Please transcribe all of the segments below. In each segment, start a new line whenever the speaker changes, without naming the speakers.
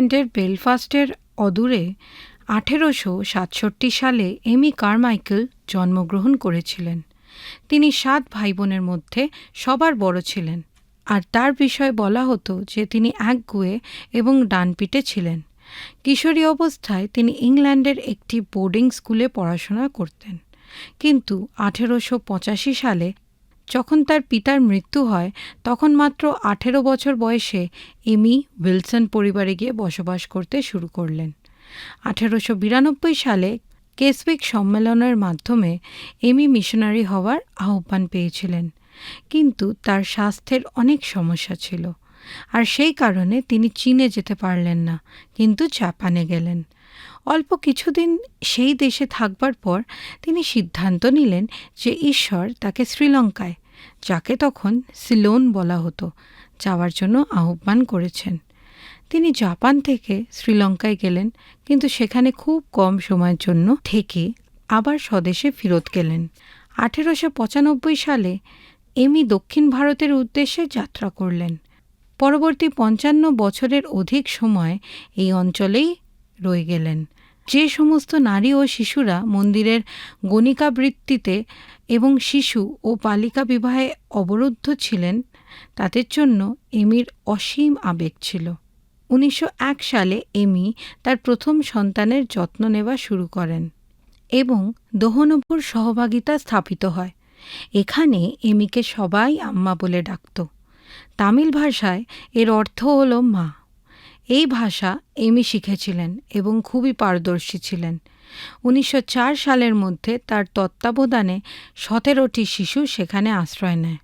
ইংল্যান্ডের বেলফাস্টের অদূরে 1867 সালে এমি কারমাইকেল জন্মগ্রহণ করেছিলেন। তিনি 7 ভাইবোনের মধ্যে সবার বড় ছিলেন, আর তার বিষয়ে বলা হতো যে তিনি একগুঁয়ে এবং ডানপিটে ছিলেন। কিশোরী অবস্থায় তিনি ইংল্যান্ডের একটি বোর্ডিং স্কুলে পড়াশোনা করতেন, কিন্তু 1885 সালে যখন তার পিতার মৃত্যু হয় তখন মাত্র 18 বছর বয়সে এমি উইলসন পরিবারে গিয়ে বসবাস করতে শুরু করলেন। 1892 সালে কেসউইক সম্মেলনের মাধ্যমে এমি মিশনারি হওয়ার আহ্বান পেয়েছিলেন, কিন্তু তার স্বাস্থ্যের অনেক সমস্যা ছিল, আর সেই কারণে তিনি চীনে যেতে পারলেন না, কিন্তু জাপানে গেলেন। অল্প কিছুদিন সেই দেশে থাকবার পর তিনি সিদ্ধান্ত নিলেন যে ঈশ্বর তাকে শ্রীলঙ্কায়, যাকে তখন সিলোন বলা হতো, যাওয়ার জন্য আহ্বান করেছেন। তিনি জাপান থেকে শ্রীলঙ্কায় গেলেন, কিন্তু সেখানে খুব কম সময়ের জন্য থেকে আবার স্বদেশে ফেরত গেলেন। 1895 সালে এমি দক্ষিণ ভারতের উদ্দেশ্যে যাত্রা করলেন। পরবর্তী 55 বছরের অধিক সময় এই অঞ্চলেই রয়ে গেলেন। যে সমস্ত নারী ও শিশুরা মন্দিরের গণিকাবৃত্তিতে এবং শিশু ও বালিকা বিবাহে অবরুদ্ধ ছিলেন, তাদের জন্য এমির অসীম আবেগ ছিল। 1901 সালে এমি তার প্রথম সন্তানের যত্ন নেওয়া শুরু করেন এবং দোহনপুর সহভাগিতা স্থাপিত হয়। এখানে এমিকে সবাই আম্মা বলে ডাকত। তামিল ভাষায় এর অর্থ হল মা। এই ভাষা এমি শিখেছিলেন এবং খুবই পারদর্শী ছিলেন। 1904 সালের মধ্যে তার তত্ত্বাবধানে 17টি শিশু সেখানে আশ্রয় নেয়।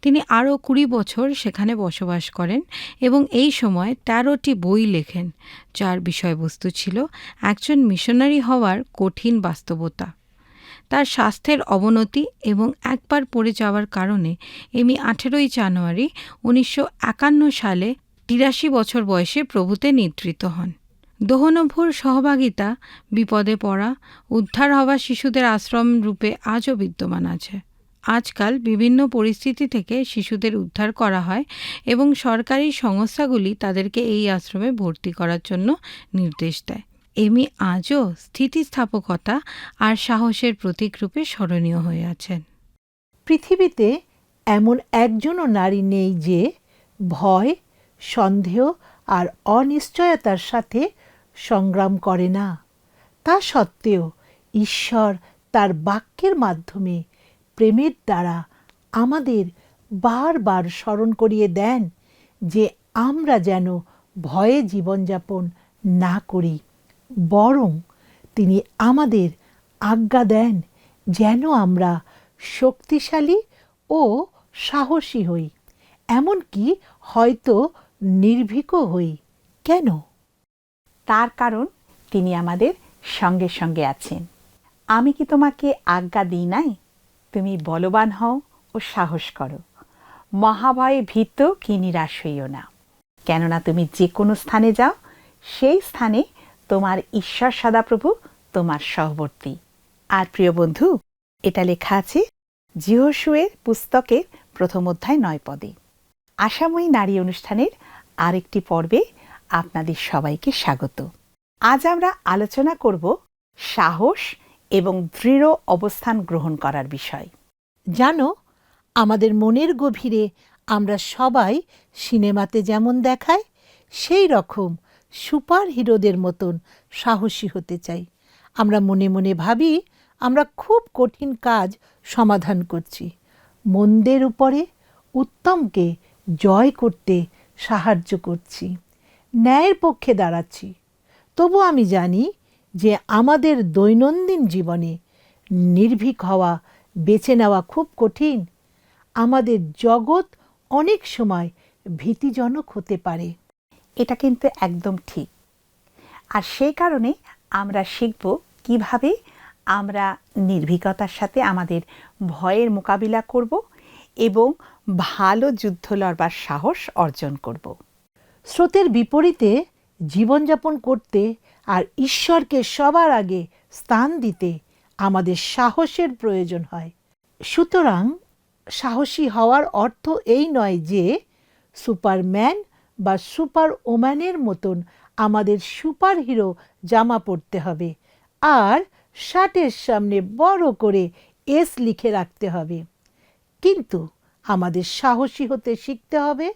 তিনি আরও 20 বছর সেখানে বসবাস করেন এবং এই সময় 13টি বই লেখেন, যার বিষয়বস্তু ছিল একজন মিশনারি হওয়ার কঠিন বাস্তবতা। তার স্বাস্থ্যের অবনতি এবং একবার পড়ে যাওয়ার কারণে এমি 18 জানুয়ারি 1951 সালে 83 বছর বয়সে প্রভুতে নিদ্রিত হন। দোহনভুর সহভাগিতা বিপদে পড়া, উদ্ধার হওয়া শিশুদের আশ্রম রূপে আজও বিদ্যমান আছে। আজকাল বিভিন্ন পরিস্থিতি থেকে শিশুদের উদ্ধার করা হয় এবং সরকারি সংস্থাগুলি তাদেরকে এই আশ্রমে ভর্তি করার জন্য নির্দেশ দেয়। এমি আজও স্থিতিস্থাপকতা আর সাহসের প্রতীক রূপে স্মরণীয় হয়ে আছেন।
পৃথিবীতে এমন একজনও নারী নেই যে ভয়, সন্দেহ আর অনিশ্চয়তার সাথে সংগ্রাম করে না। তা সত্ত্বেও ঈশ্বর তার বাক্যের মাধ্যমে প্রেমের দ্বারা আমাদের বারবার স্মরণ করিয়ে দেন যে আমরা যেন ভয়ে জীবনযাপন না করি, বরং তিনি আমাদের আজ্ঞা দেন যেন আমরা শক্তিশালী ও সাহসী হই, এমনকি হয়তো নির্ভীকও হই। কেন?
তার কারণ তিনি আমাদের সঙ্গে সঙ্গে আছেন। আমি কি তোমাকে আজ্ঞা দিই নাই? তুমি বলবান হও ও সাহস করো। মহাভয়ে ভীত কি নিরাশ হইও না, কেননা তুমি যে কোনো স্থানে যাও, সেই স্থানে তোমার ঈশ্বর সদাপ্রভু তোমার সহবর্তী। আর প্রিয় বন্ধু, এটা লেখা আছে যিহোশুয়ের পুস্তকের 1ম অধ্যায় 9 পদে। আশাময়ী নারী অনুষ্ঠানের আরেকটি পর্বে আপনাদের সবাইকে স্বাগত। আজ আমরা আলোচনা করব সাহস এবং দৃঢ় অবস্থান গ্রহণ করার বিষয়।
জানো, আমাদের মনের গভীরে আমরা সবাই সিনেমাতে যেমন দেখায় সেই রকম সুপার হিরোদের মতন সাহসী হতে চাই। আমরা মনে মনে ভাবি আমরা খুব কঠিন কাজ সমাধান করছি, মন্দের উপরে উত্তমকে জয় করতে সাহায্য করছি, ন্যায়ের পক্ষে দাঁড়াচ্ছি। তবু আমি জানি যে আমাদের দৈনন্দিন জীবনে নির্ভীক হওয়া, বেছে নেওয়া খুব কঠিন। আমাদের জগৎ অনেক সময় ভীতিজনক হতে পারে।
এটা কিন্তু একদম ঠিক। আর সেই কারণে আমরা শিখব কিভাবে আমরা নির্ভীকতার সাথে আমাদের ভয়ের মোকাবিলা করব এবং ভালো যুদ্ধ লড়বার সাহস অর্জন করব।
স্রোতের বিপরীতে জীবনযাপন করতে আর ঈশ্বরকে সবার আগে স্থান দিতে আমাদের সাহসের প্রয়োজন হয়। সুতরাং সাহসী হওয়ার অর্থ এই নয় যে সুপারম্যান বা সুপার ওম্যানের মতন আমাদের সুপার হিরো জামা পরতে হবে আর শার্টের সামনে বড় করে এস লিখে রাখতে হবে। কিন্তু আমাদের সাহসী হতে শিখতে হবে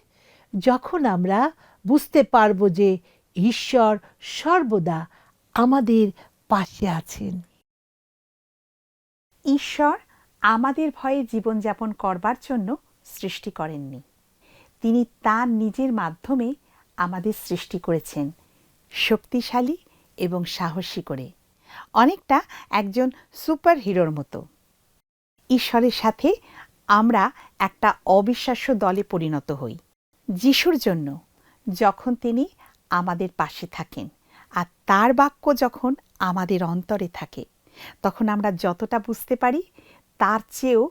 যখন আমরা বুঝতে পারব যে ঈশ্বর সর্বদা আমাদের পাশে আছেন।
ঈশ্বর আমাদের ভয়ে জীবনযাপন করবার জন্য সৃষ্টি করেননি। তিনি তার নিজের মাধ্যমে আমাদের সৃষ্টি করেছেন শক্তিশালী এবং সাহসী করে, অনেকটা একজন সুপার হিরোর মতো। ঈশ্বরের সাথে আমরা একটা অবিশ্বাস্য দলে পরিণত হই যিশুর জন্য, যখন তিনি আমাদের পাশে থাকেন আর তার বাক্য যখন আমাদের অন্তরে থাকে, তখন আমরা যতটা বুঝতে পারি তার চেয়েও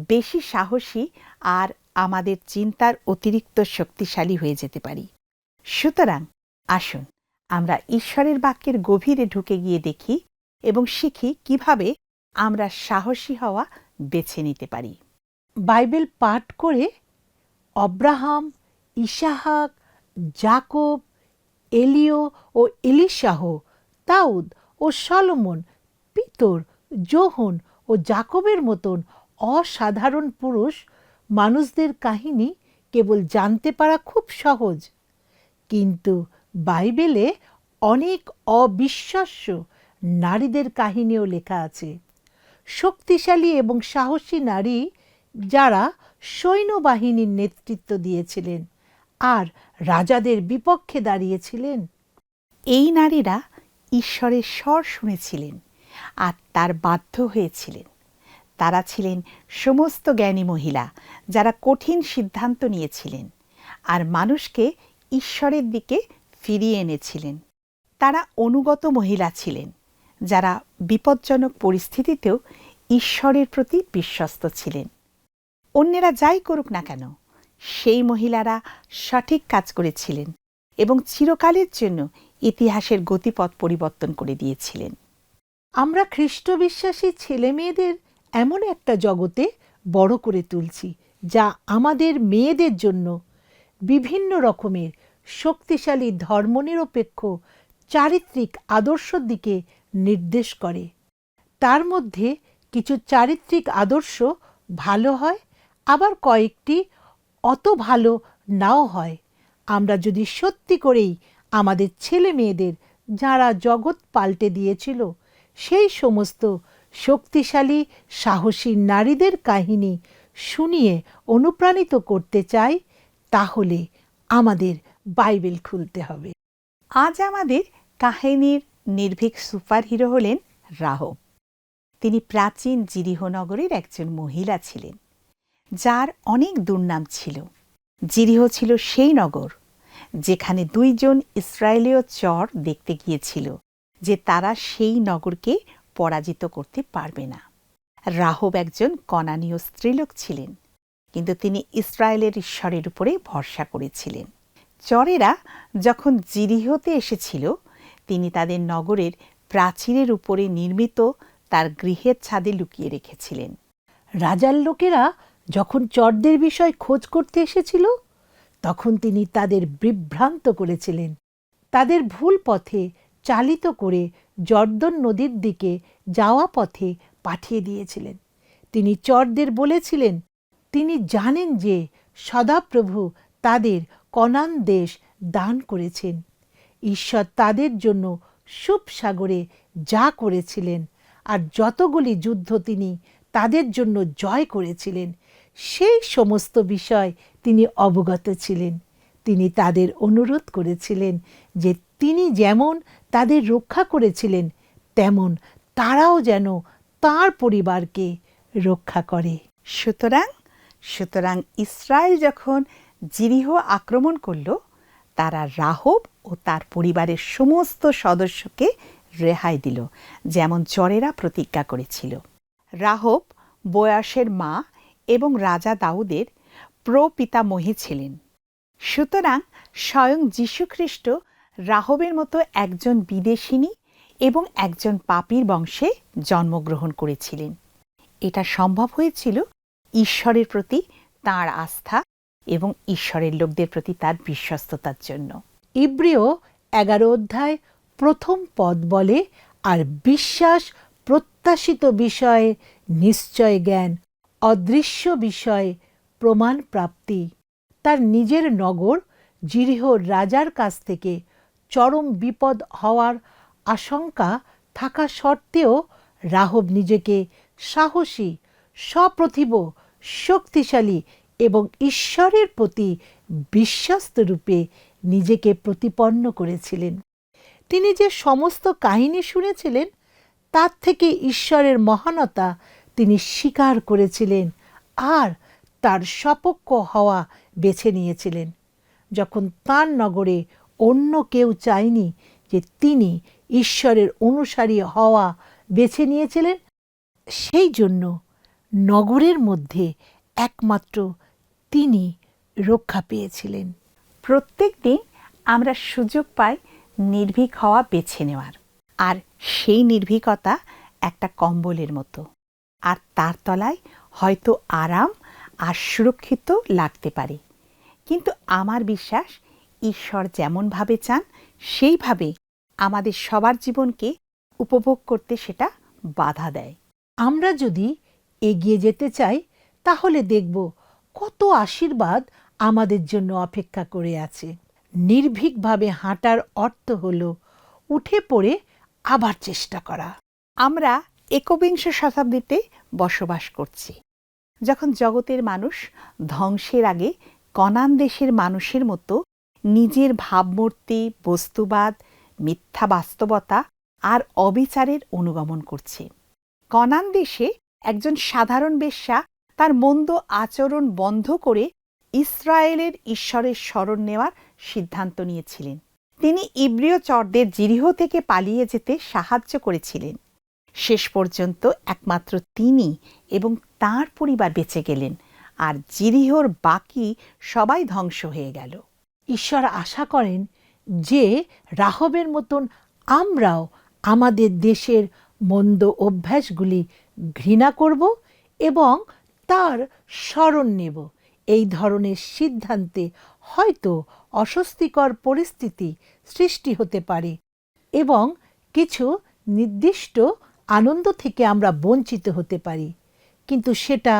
বেশি সাহসী আর আমাদের চিন্তার অতিরিক্ত শক্তিশালী হয়ে যেতে পারি। সুতরাং আসুন আমরা ঈশ্বরের বাক্যের গভীরে ঢুকে গিয়ে দেখি এবং শিখি কিভাবে আমরা সাহসী হওয়া বেছে নিতে পারি।
বাইবেল পাঠ করে অব্রাহাম, ইসাহাক, যাকব, এলিও ও এলিশাহ, দাউদ ও সলোমন, পিতর, যোহন ও যাকবের মতন অসাধারণ পুরুষ মানুষদের কাহিনী কেবল জানতে পারা খুব সহজ, কিন্তু বাইবেলে অনেক অবিশ্বাস্য নারীদের কাহিনীও লেখা আছে। শক্তিশালী এবং সাহসী নারী যারা সৈন্যবাহিনীর নেতৃত্ব দিয়েছিলেন আর রাজাদের বিপক্ষে দাঁড়িয়েছিলেন।
এই নারীরা ঈশ্বরের স্বর শুনেছিলেন আর তার বাধ্য হয়েছিলেন। তারা ছিলেন সমস্ত জ্ঞানী মহিলা যারা কঠিন সিদ্ধান্ত নিয়েছিলেন আর মানুষকে ঈশ্বরের দিকে ফিরিয়ে এনেছিলেন। তারা অনুগত মহিলা ছিলেন যারা বিপজ্জনক পরিস্থিতিতেও ঈশ্বরের প্রতি বিশ্বস্ত ছিলেন। অন্যেরা যাই করুক না কেন, সেই মহিলারা সঠিক কাজ করেছিলেন এবং চিরকালের জন্য ইতিহাসের গতিপথ পরিবর্তন করে দিয়েছিলেন।
আমরা খ্রিস্ট বিশ্বাসী ছেলে মেয়েদের এমন একটা জগতে বড় করে তুলছি যা আমাদের মেয়েদের জন্য বিভিন্ন রকমের শক্তিশালী ধর্মনিরপেক্ষ চারিত্রিক আদর্শের দিকে নির্দেশ করে। তার মধ্যে কিছু চারিত্রিক আদর্শ ভালো হয়, আবার কয়েকটি অত ভালো নাও হয়। আমরা যদি সত্যি করেই আমাদের ছেলে মেয়েদের, যারা জগৎ পাল্টে দিয়েছিল, সেই সমস্ত শক্তিশালী সাহসী নারীদের কাহিনী শুনিয়ে অনুপ্রাণিত করতে চাই, তাহলে আমাদের বাইবেল খুলতে হবে।
আজ আমাদের কাহিনীর নির্ভীক সুপার হিরো হলেন রাহব। তিনি প্রাচীন জিরিহ নগরের একজন মহিলা ছিলেন যার অনেক দুর্নাম ছিল। জিরিহ ছিল সেই নগর যেখানে দুইজন ইসরায়েলীয় চর দেখতে গিয়েছিল যে তারা সেই নগরকে পরাজিত করতে পারবে না। রাহব একজন কনানীয় স্ত্রীলোক ছিলেন, কিন্তু তিনি ইসরায়েলের ঈশ্বরের উপরে ভরসা করেছিলেন। চরেরা যখন জিরিহতে এসেছিল, তিনি তাদের নগরের প্রাচীরের উপরে নির্মিত তার গৃহের ছাদে লুকিয়ে রেখেছিলেন।
রাজার লোকেরা যখন চরদের বিষয় খোঁজ করতে এসেছিল, তখন তিনি তাদের বিভ্রান্ত করেছিলেন। তাদের ভুল পথে চালিত করে জর্দন নদীর দিকে যাওয়া পথে পাঠিয়ে দিয়েছিলেন। তিনি চরদের বলেছিলেন তিনি জানেন যে সদাপ্রভু তাদের কনান দেশ দান করেছেন। ঈশ্বর তাদের জন্য সুপ সাগরে যা করেছিলেন আর যতগুলি যুদ্ধ তিনি তাদের জন্য জয় করেছিলেন, সেই সমস্ত বিষয় তিনি অবগত ছিলেন। তিনি তাদের অনুরোধ করেছিলেন যে তিনি যেমন তাদের রক্ষা করেছিলেন, তেমন তারাও যেন তাঁর পরিবারকে রক্ষা করে।
সুতরাং ইসরায়েল যখন জিরিহ আক্রমণ করল, তারা রাহব ও তার পরিবারের সমস্ত সদস্যকে রেহাই দিল, যেমন চরেরা প্রতিজ্ঞা করেছিল। রাহব বয়াসের মা এবং রাজা দাউদের প্রপিতামহী ছিলেন। সুতরাং স্বয়ং যীশুখ্রিস্ট রাহবের মতো একজন বিদেশিনী এবং একজন পাপীর বংশে জন্মগ্রহণ করেছিলেন। এটা সম্ভব হয়েছিল ঈশ্বরের প্রতি তাঁর আস্থা এবং ঈশ্বরের লোকদের প্রতি তার বিশ্বস্ততার জন্য।
ইব্রিয় 11 অধ্যায় প্রথম পদ বলে, আর বিশ্বাস প্রত্যাশিত বিষয়ে নিশ্চয় জ্ঞান, অদৃশ্য বিষয়ে প্রমাণ প্রাপ্তি। তার নিজের নগর জিরিহর রাজার কাছ থেকে চরম বিপদ হওয়ার আশঙ্কা থাকা সত্ত্বেও রাহব নিজেকে সাহসী, সপ্রতিভ, শক্তিশালী এবং ঈশ্বরের প্রতি বিশ্বস্ত রূপে নিজেকে প্রতিপন্ন করেছিলেন। তিনি যে সমস্ত কাহিনী শুনেছিলেন তার থেকে ঈশ্বরের মহানতা তিনি স্বীকার করেছিলেন আর তার সপক্ষ হওয়া বেছে নিয়েছিলেন। যখন তাঁর নগরে অন্য কেউ চায়নি, যে তিনি ঈশ্বরের অনুসারী হওয়া বেছে নিয়েছিলেন, সেই জন্য নগরের মধ্যে একমাত্র তিনি রক্ষা পেয়েছিলেন।
প্রত্যেক দিন আমরা সুযোগ পাই নির্ভীক হওয়া বেছে নেওয়ার, আর সেই নির্ভীকতা একটা কম্বলের মতো, আর তার তলায় হয়তো আরাম আর সুরক্ষিত লাগতে পারে। কিন্তু আমার বিশ্বাস ঈশ্বর যেমনভাবে চান সেইভাবে আমাদের সবার জীবনকে উপভোগ করতে সেটা বাধা দেয়।
আমরা যদি এগিয়ে যেতে চাই তাহলে দেখব কত আশীর্বাদ আমাদের জন্য অপেক্ষা করে আছে। নির্ভীকভাবে হাঁটার অর্থ হল উঠে পড়ে আবার চেষ্টা করা।
আমরা একবিংশ শতাব্দীতে বসবাস করছি, যখন জগতের মানুষ ধ্বংসের আগে কনান দেশের মানুষের মতো নিজের ভাবমূর্তি, বস্তুবাদ, মিথ্যা বাস্তবতা আর অবিচারের অনুগমন করছে। কনান দেশে একজন সাধারণ বেশ্যা তার মন্দ আচরণ বন্ধ করে ইসরায়েলের ঈশ্বরের শরণ নেওয়ার সিদ্ধান্ত নিয়েছিলেন। তিনি ইব্রিয় চরদের জিরিহ থেকে পালিয়ে যেতে সাহায্য করেছিলেন। শেষ পর্যন্ত একমাত্র তিনি এবং তাঁর পরিবার বেঁচে গেলেন, আর জিরিহর বাকি সবাই ধ্বংস হয়ে গেল।
ঈশ্বর আশা করেন যে রাহবের মতন আমরাও আমাদের দেশের মন্দ অভ্যাসগুলি ঘৃণা করব এবং তার শরণ নেব। এই ধরনের সিদ্ধান্তে হয়তো অস্বস্তিকর পরিস্থিতি সৃষ্টি হতে পারে এবং কিছু নির্দিষ্ট আনন্দ থেকে আমরা বঞ্চিত হতে পারি, কিন্তু সেটা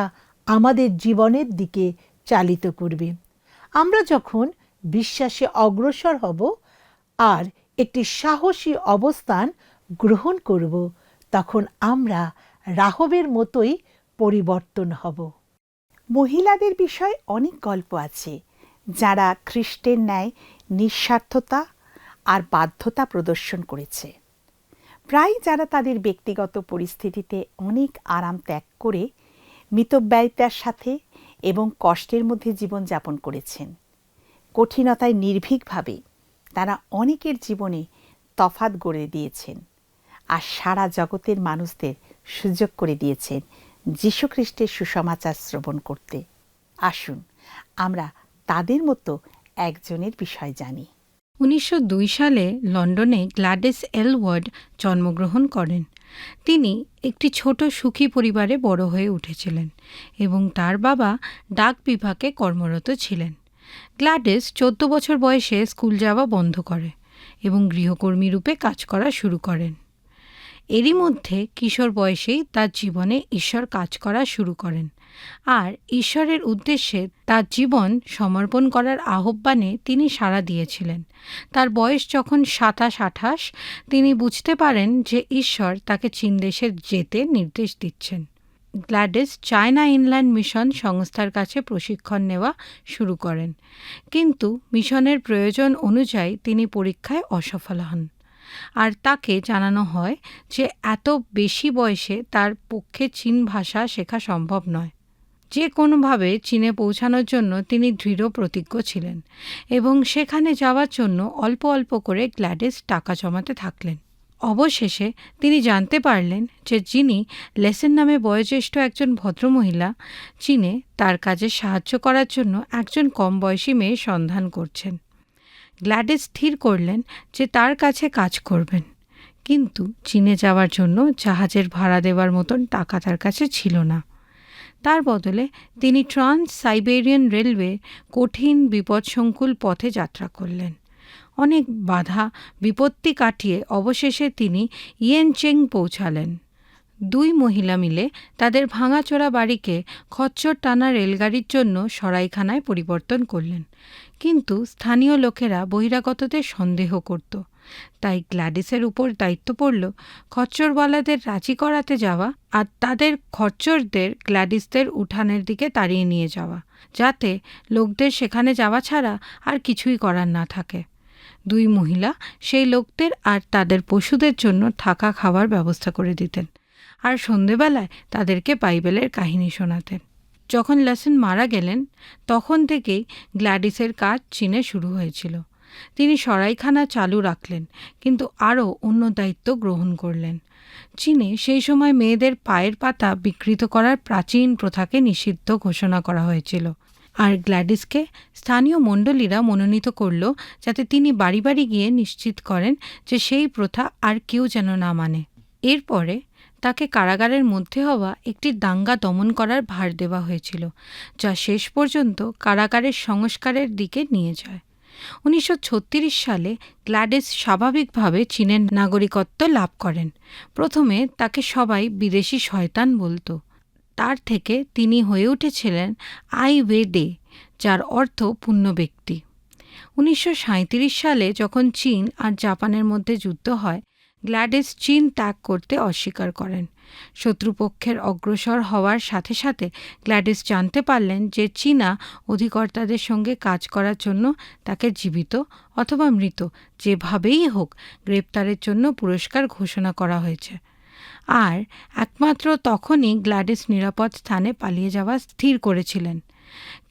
আমাদের জীবনের দিকে চালিত করবে। আমরা যখন বিশ্বাসে অগ্রসর হব আর একটি সাহসী অবস্থান গ্রহণ করব, তখন আমরা রাহবের মতোই পরিবর্তন হব।
মহিলাদের বিষয়ে অনেক গল্প আছে, যারা খ্রিস্টের ন্যায় নিঃস্বার্থতা আর বাধ্যতা প্রদর্শন করেছে। প্রায় যারা তাদের ব্যক্তিগত পরিস্থিতিতে অনেক আরাম ত্যাগ করে মিতব্যয়িতার সাথে এবং কষ্টের মধ্যে জীবনযাপন করেছেন। কঠিনতায় নির্ভীকভাবে তারা অনেকের জীবনে তফাৎ গড়ে দিয়েছেন আর সারা জগতের মানুষদের সুযোগ করে দিয়েছেন যীশুখ্রিস্টের সুসমাচার শ্রবণ করতে। আসুন আমরা তাদের মতো একজনের বিষয় জানি।
1902 সালে লন্ডনে গ্ল্যাডিস এলওয়ার্ড জন্মগ্রহণ করেন। তিনি একটি ছোট সুখী পরিবারে বড় হয়ে উঠেছিলেন এবং তার বাবা ডাক বিভাগে কর্মরত ছিলেন। গ্ল্যাডিস 14 বছর বয়সে স্কুল যাওয়া বন্ধ করে এবং গৃহকর্মী রূপে কাজ করা শুরু করেন। এরই মধ্যে কিশোর বয়সেই তার জীবনে ঈশ্বর কাজ করা শুরু করেন, আর ঈশ্বরের উদ্দেশ্যে তার জীবন সমর্পণ করার আহ্বানে তিনি সাড়া দিয়েছিলেন। তার বয়স যখন 27-28, তিনি বুঝতে পারেন যে ঈশ্বর তাকে চীন দেশে যেতে নির্দেশ দিচ্ছেন। গ্ল্যাডিস চায়না ইনল্যান্ড মিশন সংস্থার কাছে প্রশিক্ষণ নেওয়া শুরু করেন, কিন্তু মিশনের প্রয়োজন অনুযায়ী তিনি পরীক্ষায় অসফল হন, আর তাকে জানানো হয় যে এত বেশি বয়সে তার পক্ষে চীন ভাষা শেখা সম্ভব নয়। যে কোনোভাবে চীনে পৌঁছানোর জন্য তিনি দৃঢ় প্রতিজ্ঞ ছিলেন এবং সেখানে যাওয়ার জন্য অল্প অল্প করে গ্ল্যাডিস টাকা জমাতে থাকলেন। অবশেষে তিনি জানতে পারলেন যে যিনি লেসেন নামে বয়োজ্যেষ্ঠ একজন ভদ্রমহিলা চীনে তার কাজে সাহায্য করার জন্য একজন কম বয়সী মেয়ের সন্ধান করছেন। গ্ল্যাডিস স্থির করলেন যে তার কাছে কাজ করবেন, কিন্তু চীনে যাওয়ার জন্য জাহাজের ভাড়া দেওয়ার মতন টাকা তার কাছে ছিল না। তার বদলে তিনি ট্রান্স সাইবেরিয়ান রেলওয়ে কঠিন বিপদসংকুল পথে যাত্রা করলেন। অনেক বাধা বিপত্তি কাটিয়ে অবশেষে তিনি ইয়েনচেং পৌঁছালেন। দুই মহিলা মিলে তাদের ভাঙাচোরা বাড়িকে খচ্চর টানা রেলগাড়ির জন্য সরাইখানায় পরিবর্তন করলেন। কিন্তু স্থানীয় লোকেরা বহিরাগতদের সন্দেহ করত। তাই গ্ল্যাডিসের উপর দায়িত্ব পড়ল খচ্চরওয়ালাদের রাজি করাতে যাওয়া আর তাদের খচ্চরদের গ্ল্যাডিসদের উঠানের দিকে তাড়িয়ে নিয়ে যাওয়া, যাতে লোকদের সেখানে যাওয়া ছাড়া আর কিছুই করার না থাকে। দুই মহিলা সেই লোকদের আর তাদের পশুদের জন্য থাকা খাওয়ার ব্যবস্থা করে দিতেন, আর সন্ধেবেলায় তাদেরকে বাইবেলের কাহিনী শোনাতেন। যখন লেসন মারা গেলেন তখন থেকেই গ্ল্যাডিসের কাজ চীনে শুরু হয়েছিল। তিনি সরাইখানা চালু রাখলেন, কিন্তু আরও অন্য দায়িত্ব গ্রহণ করলেন। চীনে সেই সময় মেয়েদের পায়ের পাতা বিকৃত করার প্রাচীন প্রথাকে নিষিদ্ধ ঘোষণা করা হয়েছিল, আর গ্ল্যাডিসকে স্থানীয় মণ্ডলীরা মনোনীত করল যাতে তিনি বাড়ি বাড়ি গিয়ে নিশ্চিত করেন যে সেই প্রথা আর কেউ যেন না মানে। এরপরে তাকে কারাগারের মধ্যে হওয়া একটি দাঙ্গা দমন করার ভার দেওয়া হয়েছিল, যা শেষ পর্যন্ত কারাগারের সংস্কারের দিকে নিয়ে যায়। 1936 সালে গ্ল্যাডিস স্বাভাবিকভাবে চীনের নাগরিকত্ব লাভ করেন। প্রথমে তাকে সবাই বিদেশি শয়তান বলতো। তার থেকে তিনি হয়ে উঠেছিলেন আই ওয়ে, যার অর্থ পুণ্য ব্যক্তি। 1937 সালে যখন চীন আর জাপানের মধ্যে যুদ্ধ হয়, গ্ল্যাডিস চীন ত্যাগ করতে অস্বীকার করেন। শত্রুপক্ষের অগ্রসর হওয়ার সাথে সাথে গ্ল্যাডিস জানতে পারলেন যে চীনা অধিকর্তাদের সঙ্গে কাজ করার জন্য তাকে জীবিত অথবা মৃত যেভাবেই হোক গ্রেপ্তারের জন্য পুরস্কার ঘোষণা করা হয়েছে। আর একমাত্র তখনই গ্ল্যাডিস নিরাপদ স্থানে পালিয়ে যাওয়া স্থির করেছিলেন।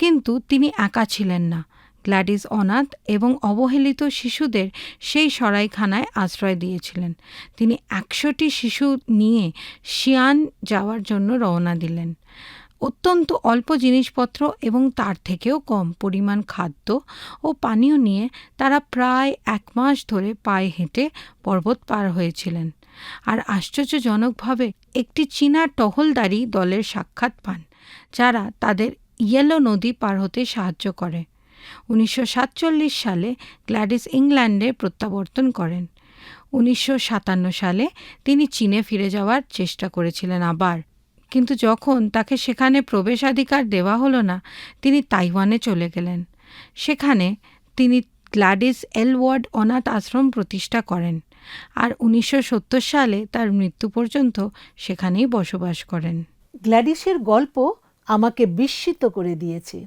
কিন্তু তিনি একা ছিলেন না। গ্ল্যাডিস অনাথ এবং অবহেলিত শিশুদের সেই সরাইখানায় আশ্রয় দিয়েছিলেন। তিনি 100টি শিশু নিয়ে শিয়ান যাওয়ার জন্য রওনা দিলেন। অত্যন্ত অল্প জিনিসপত্র এবং তার থেকেও কম পরিমাণ খাদ্য ও পানীয় নিয়ে তারা প্রায় 1 মাস ধরে পায়ে হেঁটে পর্বত পার হয়েছিলেন। আর আশ্চর্যজনকভাবে একটি চীনা টহলদারি দলের সাক্ষাৎ পান, যারা তাদের ইয়েলো নদী পার হতে সাহায্য করে। 1947 সালে গ্ল্যাডিস ইংল্যান্ডে প্রত্যাবর্তন করেন। 1957 সালে তিনি চীনে ফিরে যাওয়ার চেষ্টা করেছিলেন আবার, কিন্তু যখন তাকে সেখানে প্রবেশাধিকার দেওয়া হলো না, তিনি তাইওয়ানে চলে গেলেন। সেখানে তিনি গ্ল্যাডিস এলওয়ার্ড অনাথ আশ্রম প্রতিষ্ঠা করেন, আর 1970 সালে তার মৃত্যু পর্যন্ত সেখানেই বসবাস করেন।
গ্ল্যাডিসের গল্প আমাকে বিস্মিত করে দিয়েছে।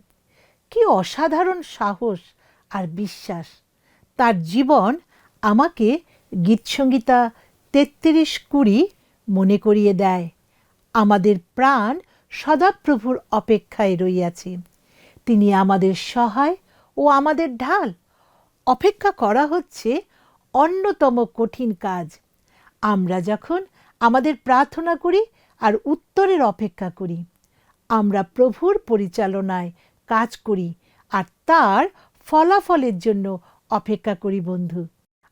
কি অসাধারণ সাহস আর বিশ্বাস! তার জীবন আমাকে গীতসংগীতা 33:20 মনে করিয়ে দেয়। আমাদের প্রাণ সদাপ্রভুর অপেক্ষায় রইয়াছে। তিনি আমাদের সহায় ও আমাদের ঢাল। অপেক্ষা করা হচ্ছে অন্যতম কঠিন কাজ। আমরা যখন আমাদের প্রার্থনা করি আর উত্তরের অপেক্ষা করি, আমরা প্রভুর পরিচালনায় কাজ করি আর তার ফলাফলের জন্য অপেক্ষা করি। বন্ধু,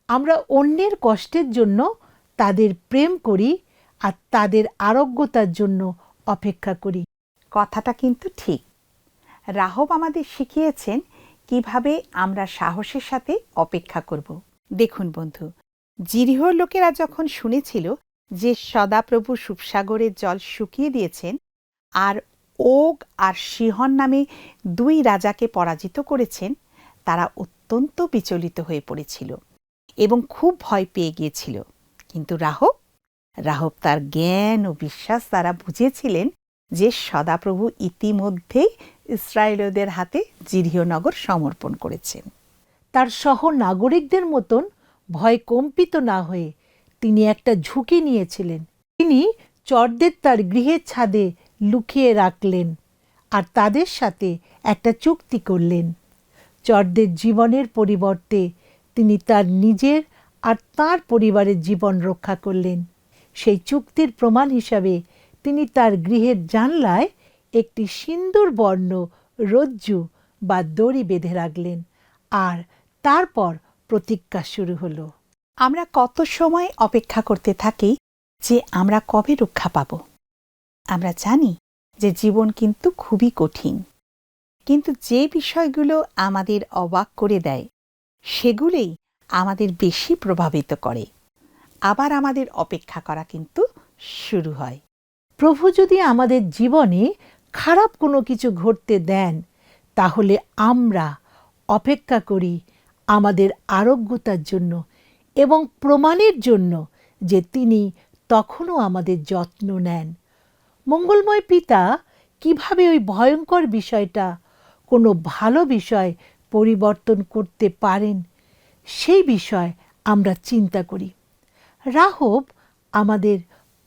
আমরা অন্যের কষ্টের জন্য তাদের প্রেম করি আর তাদের আরোগ্যতার জন্য অপেক্ষা করি।
কথাটা কিন্তু ঠিক। রাহব আমাদের শিখিয়েছেন কিভাবে আমরা সাহসের সাথে অপেক্ষা করব। দেখুন বন্ধু, জিরিহর লোকেরা যখন শুনেছিল যে সদাপ্রভু সুপসাগরের জল শুকিয়ে দিয়েছেন আর ওগ আর সিহন নামে 2 রাজাকে পরাজিত করেছেন, তারা অত্যন্ত বিচলিত হয়ে পড়েছিল এবং খুব ভয় পেয়ে গিয়েছিল। কিন্তু রাহব তার জ্ঞান ও বিশ্বাস দ্বারা বুঝেছিলেন যে সদাপ্রভু ইতিমধ্যেই ইসরায়েলীয়দের হাতে জিরিহ নগর সমর্পণ করেছেন।
তার সহ নাগরিকদের মতন ভয় কম্পিত না হয়ে তিনি একটা ঝুঁকি নিয়েছিলেন। তিনি চরদের তার গৃহের ছাদে লুকিয়ে রাখলেন আর তাদের সাথে একটা চুক্তি করলেন। চরদের জীবনের পরিবর্তে তিনি তার নিজের আর তার পরিবারের জীবন রক্ষা করলেন। সেই চুক্তির প্রমাণ হিসাবে তিনি তার গৃহের জানলায় একটি সিন্দুর বর্ণ রজ্জু বা দড়ি বেঁধে রাখলেন, আর তারপর প্রতীক্ষা শুরু হলো।
আমরা কত সময় অপেক্ষা করতে থাকি যে আমরা কবে রক্ষা পাব। আমরা জানি যে জীবন কিন্তু খুবই কঠিন, কিন্তু যে বিষয়গুলো আমাদের অবাক করে দেয় সেগুলোই আমাদের বেশি প্রভাবিত করে। আবার আমাদের অপেক্ষা করা কিন্তু শুরু হয়।
প্রভু যদি আমাদের জীবনে খারাপ কোনো কিছু ঘটতে দেন, তাহলে আমরা অপেক্ষা করি আমাদের আরোগ্যতার জন্য এবং প্রমাণের জন্য যে তিনি তখনও আমাদের যত্ন নেন। মঙ্গলময় পিতা কিভাবে ওই ভয়ঙ্কর বিষয়টা কোনো ভালো বিষয় পরিবর্তন করতে পারেন, সেই বিষয় আমরা চিন্তা করি। রাহব আমাদের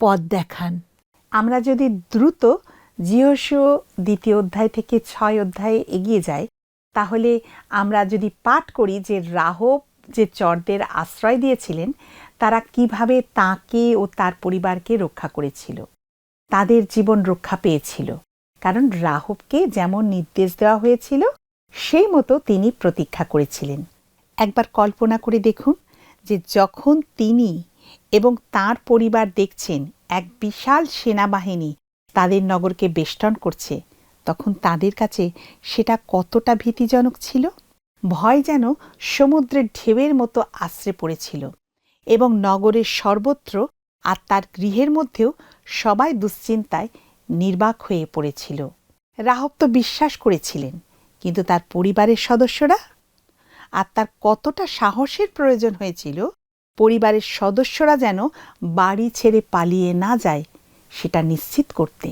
পথ দেখান।
আমরা যদি দ্রুত যিহোশূয়া 2 অধ্যায় থেকে 6 অধ্যায়ে এগিয়ে যাই, তাহলে আমরা যদি পাঠ করি যে রাহব যে চরদের আশ্রয় দিয়েছিলেন, তারা কিভাবে তাকে ও তার পরিবারকে রক্ষা করেছিল, তাদের জীবন রক্ষা পেয়েছিল। কারণ রাহবকে যেমন নির্দেশ দেওয়া হয়েছিল সেই মতো তিনি প্রতীক্ষা করেছিলেন। একবার কল্পনা করে দেখুন যে যখন তিনি এবং তার পরিবার দেখছেন এক বিশাল সেনাবাহিনী তাদের নগরকে বেষ্টন করছে, তখন তাদের কাছে সেটা কতটা ভীতিজনক ছিল। ভয় যেন সমুদ্রের ঢেউয়ের মতো আশ্রে পড়েছিল এবং নগরের সর্বত্র আর তার গৃহের মধ্যেও সবাই দুশ্চিন্তায় নির্বাক হয়ে পড়েছিল। রাহব তো বিশ্বাস করেছিলেন, কিন্তু তার পরিবারের সদস্যরা, আর তার কতটা সাহসের প্রয়োজন হয়েছিল পরিবারের সদস্যরা যেন বাড়ি ছেড়ে পালিয়ে না যায় সেটা নিশ্চিত করতে।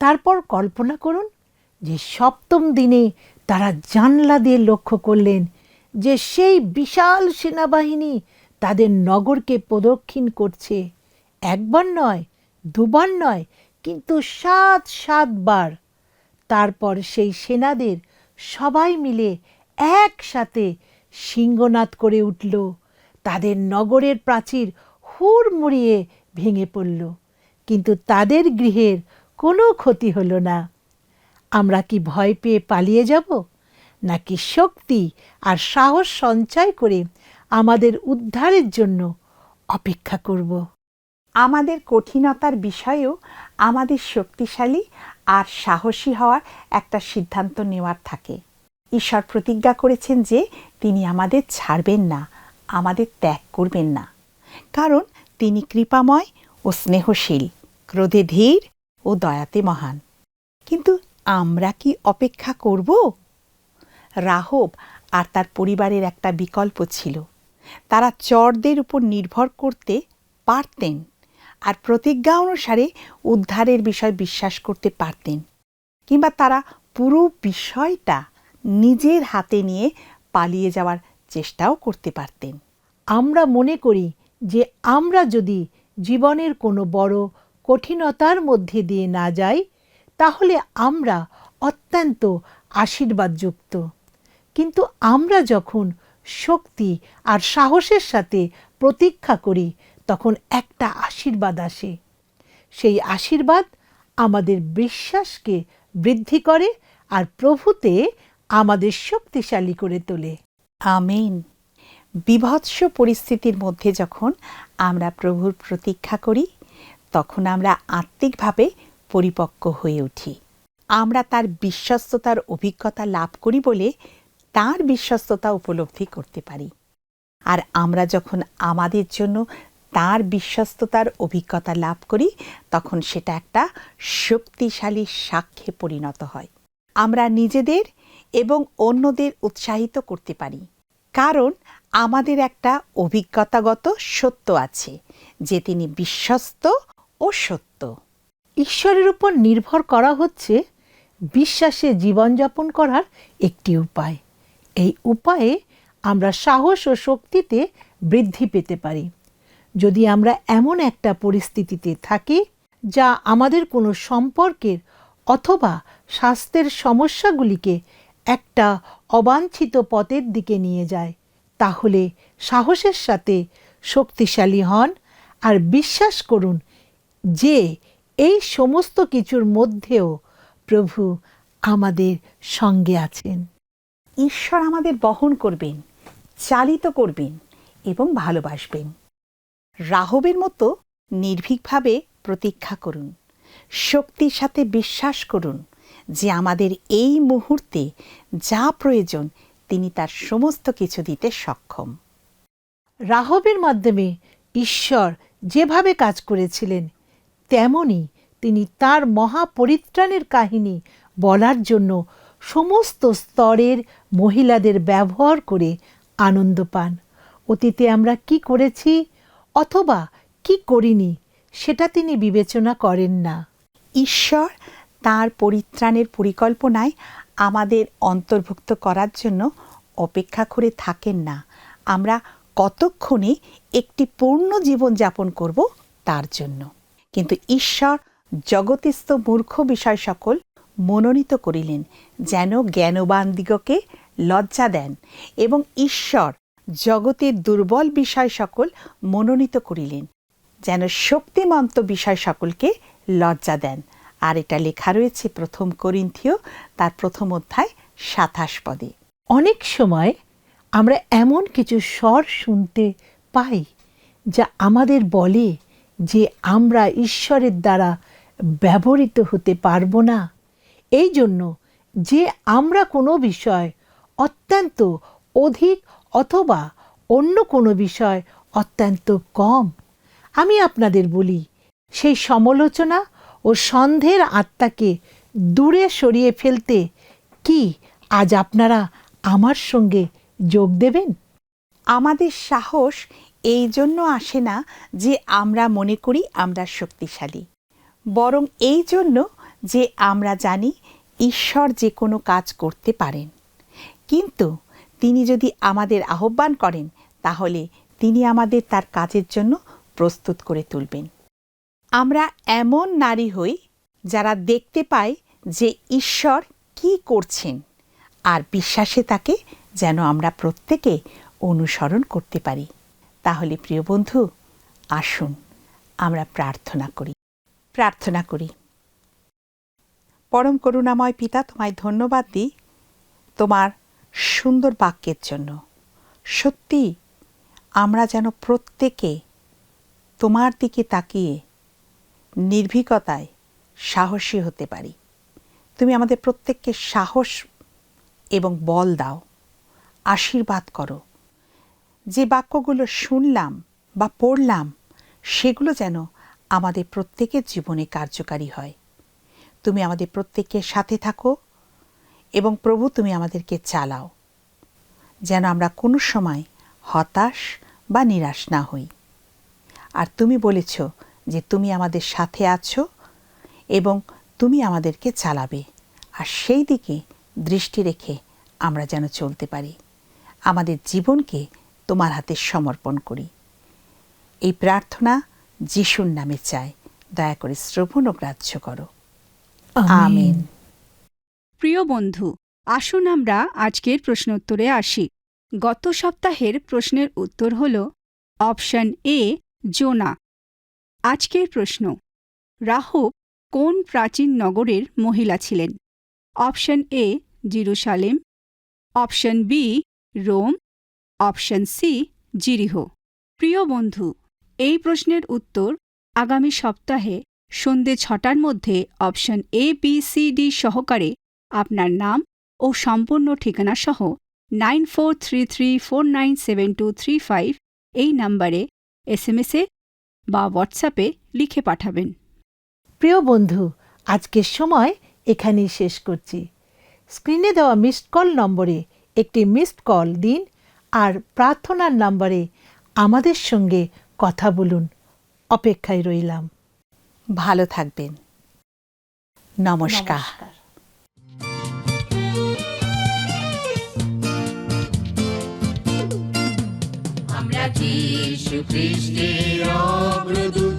তারপর কল্পনা করুন যে 7ম দিনে তারা জানলা দিয়ে লক্ষ্য করলেন যে সেই বিশাল সেনাবাহিনী তাদের নগরকে প্রদক্ষিণ করছে। একবার নয়, দুবার নয়, কিন্তু 7 বার। তারপর সেই সেনাদের সবাই মিলে একসাথে সিংহনাদ করে উঠল। তাদের নগরের প্রাচীর হুড়মুড়িয়ে ভেঙে পড়ল, কিন্তু তাদের গৃহের কোনো ক্ষতি হলো না। আমরা কি ভয় পেয়ে পালিয়ে যাব, নাকি শক্তি আর সাহস সঞ্চয় করে আমাদের উদ্ধারের জন্য অপেক্ষা করব?
আমাদের কঠিনতার বিষয়েও আমাদের শক্তিশালী আর সাহসী হওয়ার একটা সিদ্ধান্ত নেওয়ার থাকে। ঈশ্বর প্রতিজ্ঞা করেছেন যে তিনি আমাদের ছাড়বেন না, আমাদের ত্যাগ করবেন না, কারণ তিনি কৃপাময় ও স্নেহশীল, ক্রোধে ধীর ও দয়াতে মহান। কিন্তু আমরা কি অপেক্ষা করব? রাহব আর তার পরিবারের একটা বিকল্প ছিল। তারা চরদের উপর নির্ভর করতে পারতেন আর প্রতিজ্ঞা অনুসারে উদ্ধারের বিষয় বিশ্বাস করতে পারতেন, কিংবা তারা পুরো বিষয়টা নিজের হাতে নিয়ে পালিয়ে যাওয়ার চেষ্টাও করতে পারতেন।
আমরা মনে করি যে আমরা যদি জীবনের কোনো বড় কঠিনতার মধ্যে দিয়ে না যাই, তাহলে আমরা অত্যন্ত আশীর্বাদযুক্ত। কিন্তু আমরা যখন শক্তি আর সাহসের সাথে প্রতীক্ষা করি, তখন একটা আশীর্বাদ আসে। সেই আশীর্বাদ আমাদের বিশ্বাসকে বৃদ্ধি করে আর প্রভুতে আমাদের শক্তিশালী করে তোলে।
আমেন। বিভৎস পরিস্থিতির মধ্যে যখন আমরা প্রভুর প্রতীক্ষা করি, তখন আমরা আত্মিকভাবে পরিপক্ক হয়ে উঠি। আমরা তার বিশ্বস্ততার অভিজ্ঞতা লাভ করি বলে তার বিশ্বস্ততা উপলব্ধি করতে পারি। আর আমরা যখন আমাদের জন্য তার বিশ্বস্ততার অভিজ্ঞতা লাভ করি, তখন সেটা একটা শক্তিশালী সাক্ষ্যে পরিণত হয়। আমরা নিজেদের এবং অন্যদের উৎসাহিত করতে পারি, কারণ আমাদের একটা অভিজ্ঞতাগত সত্য আছে যে তিনি বিশ্বস্ত ও সত্য।
ঈশ্বরের উপর নির্ভর করা হচ্ছে বিশ্বাসে জীবনযাপন করার একটি উপায়। এই উপায়ে আমরা সাহস ও শক্তিতে বৃদ্ধি পেতে পারি। যদি আমরা এমন একটা পরিস্থিতিতে থাকি যা আমাদের কোনো সম্পর্কের অথবা স্বাস্থ্যের সমস্যাগুলিকে একটা অবাঞ্ছিত পথের দিকে নিয়ে যায়, তাহলে সাহসের সাথে শক্তিশালী হন আর বিশ্বাস করুন যে এই সমস্ত কিছুর মধ্যেও প্রভু আমাদের সঙ্গে আছেন।
ঈশ্বর আমাদের বহন করবেন, চালিত করবেন এবং ভালোবাসবেন। রাহবের মতো নির্ভীকভাবে প্রতীক্ষা করুন, শক্তির সাথে বিশ্বাস করুন যে আমাদের এই মুহূর্তে যা প্রয়োজন তিনি তার সমস্ত কিছু দিতে সক্ষম।
রাহবের মাধ্যমে ঈশ্বর যেভাবে কাজ করেছিলেন, তেমনি তিনি তার মহাপরিত্রাণের কাহিনী বলার জন্য সমস্ত স্তরের মহিলাদের ব্যবহার করে আনন্দ পান। অতীতে আমরা কি করেছি অথবা কি করিনি সেটা তিনি বিবেচনা করেন না।
ঈশ্বর তার পরিত্রাণের পরিকল্পনায় আমাদের অন্তর্ভুক্ত করার জন্য অপেক্ষা করে থাকেন না আমরা কতক্ষণে একটি পূর্ণ জীবন যাপন করব তার জন্য। কিন্তু ঈশ্বর জগতেস্থ মূর্খ বিষয় সকল মনোনীত করিলেন, যেন জ্ঞানবানদিগকে লজ্জা দেন, এবং ঈশ্বর জগতের দুর্বল বিষয় সকল মনোনীত করিলেন, যেন শক্তিমন্ত বিষয় সকলকে লজ্জা দেন। আর এটা লেখা রয়েছে 1 করিন্থীয় তার 1 অধ্যায় 27 পদে।
অনেক সময় আমরা এমন কিছু স্বর শুনতে পাই যা আমাদের বলে যে আমরা ঈশ্বরের দ্বারা ব্যবহৃত হতে পারবো না। এই জন্য যে আমরা কোনো বিষয় অত্যন্ত অধিক অথবা অন্য কোনো বিষয় অত্যন্ত কম, আমি আপনাদের বলি, সেই সমালোচনা ও সন্দেহের আত্মাকে দূরে সরিয়ে ফেলতে কি আজ আপনারা আমার সঙ্গে যোগ দেবেন?
আমাদের সাহস এই জন্য আসে না যে আমরা মনে করি আমরা শক্তিশালী, বরং এই জন্য যে আমরা জানি ঈশ্বর যে কোনো কাজ করতে পারেন। কিন্তু তিনি যদি আমাদের আহ্বান করেন, তাহলে তিনি আমাদের তার কাজের জন্য প্রস্তুত করে তুলবেন। আমরা এমন নারী হই যারা দেখতে পায় যে ঈশ্বর কি করছেন, আর বিশ্বাসে তাকে যেন আমরা প্রত্যেকে অনুসরণ করতে পারি। তাহলে প্রিয় বন্ধু, আসুন আমরা প্রার্থনা করি। প্রার্থনা করি। পরম করুণাময় পিতা, তোমায় ধন্যবাদ দিই তোমার সুন্দর বাক্যের জন্য। সত্যি আমরা যেন প্রত্যেকে তোমার দিকে তাকিয়ে নির্ভীকতায় সাহসী হতে পারি। তুমি আমাদের প্রত্যেককে সাহস এবং বল দাও, আশীর্বাদ করো। যে বাক্যগুলো শুনলাম বা পড়লাম, সেগুলো যেন আমাদের প্রত্যেকের জীবনে কার্যকারী হয়। তুমি আমাদের প্রত্যেকের সাথে থাকো এবং প্রভু, তুমি আমাদেরকে চালাও, যেন আমরা কোনো সময় হতাশ বা নিরাশ না হই। আর তুমি বলেছ যে তুমি আমাদের সাথে আছো এবং তুমি আমাদেরকে চালাবে, আর সেই দিকে দৃষ্টি রেখে আমরা যেন চলতে পারি। আমাদের জীবনকে তোমার হাতে সমর্পণ করি। এই প্রার্থনা যিশুর নামে চাই, দয়া করে শ্রবণ ও গ্রাহ্য করো। আমেন।
প্রিয় বন্ধু, আসুন আমরা আজকের প্রশ্নোত্তরে আসি। গত সপ্তাহের প্রশ্নের উত্তর হল অপশন এ, জোনা। আজকের প্রশ্ন, রাহব কোন প্রাচীন নগরের মহিলা ছিলেন? Option A, Jerusalem, option B, Rome, option C, জিরিহ। প্রিয় বন্ধু, এই প্রশ্নের উত্তর আগামী সপ্তাহে সন্ধ্যে 6টার মধ্যে option A, B, C, D সহকারে আপনার নাম ও সম্পূর্ণ ঠিকানা সহ 9433497235 এই নম্বরে SMS-এ বা হোয়াটসঅ্যাপে লিখে পাঠাবেন।
প্রিয় বন্ধু, আজকের সময় এখানেই শেষ করছি। স্ক্রিনে দেওয়া মিসড কল নম্বরে একটি মিসড কল দিন আর প্রার্থনার নম্বরে আমাদের সঙ্গে কথা বলুন। অপেক্ষায় রইলাম।
ভালো থাকবেন। নমস্কার।
আমরা যীশু খ্রিস্টের অগ্রদূত।